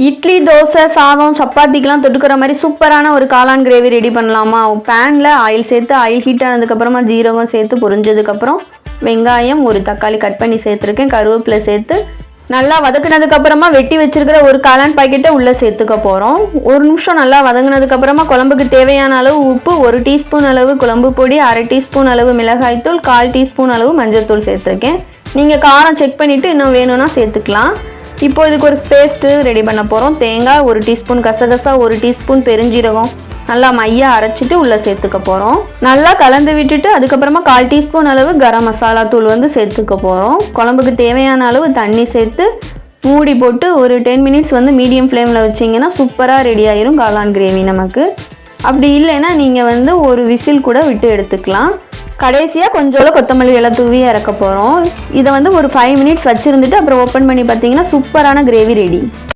இட்லி, தோசை, சாதம், சப்பாத்திக்கெலாம் தொட்டுக்கிற மாதிரி சூப்பரான ஒரு காளான் கிரேவி ரெடி பண்ணலாமா? பேனில் ஆயில் சேர்த்து, ஆயில் ஹீட் ஆனதுக்கப்புறமா ஜீரகம் சேர்த்து பொரிஞ்சதுக்கப்புறம் வெங்காயம், ஒரு தக்காளி கட் பண்ணி சேர்த்துருக்கேன், கருவேப்பிலை சேர்த்து நல்லா வதக்குனதுக்கப்புறமா வெட்டி வச்சிருக்கிற ஒரு காளான் பாக்கெட்டை உள்ளே சேர்த்துக்க போகிறோம். ஒரு நிமிஷம் நல்லா வதங்கினதுக்கப்புறமா குழம்புக்கு தேவையான அளவு உப்பு, 1 டீஸ்பூன் அளவு குழம்பு பொடி, 1/2 டீஸ்பூன் அளவு மிளகாய்த்தூள், 1/4 டீஸ்பூன் அளவு மஞ்சள்தூள் சேர்த்துருக்கேன். நீங்கள் காரம் செக் பண்ணிவிட்டு இன்னும் வேணும்னா சேர்த்துக்கலாம். இப்போ இதுக்கு ஒரு பேஸ்ட்டு ரெடி பண்ண போகிறோம். தேங்காய் 1 டீஸ்பூன், கசகசா 1 டீஸ்பூன், பெருஞ்சீரகம் நல்லா மையாக அரைச்சிட்டு உள்ளே சேர்த்துக்க போகிறோம். நல்லா கலந்து விட்டுட்டு அதுக்கப்புறமா 1/4 டீஸ்பூன் அளவு கரம் மசாலா தூள் சேர்த்துக்க போகிறோம். குழம்புக்கு தேவையான அளவு தண்ணி சேர்த்து மூடி போட்டு ஒரு 10 மினிட்ஸ் மீடியம் ஃப்ளேமில் வச்சிங்கன்னா சூப்பராக ரெடி ஆயிரும் காளான் கிரேவி நமக்கு. அப்படி இல்லைன்னா நீங்கள் ஒரு விசில் கூட விட்டு எடுத்துக்கலாம். கடைசியாக கொஞ்சோட கொத்தமல்லி இலை தூவி இறக்க போகிறோம். இதை ஒரு 5 மினிட்ஸ் வச்சுருந்துட்டு அப்புறம் ஓப்பன் பண்ணி பார்த்தீங்கன்னா சூப்பரான கிரேவி ரெடி.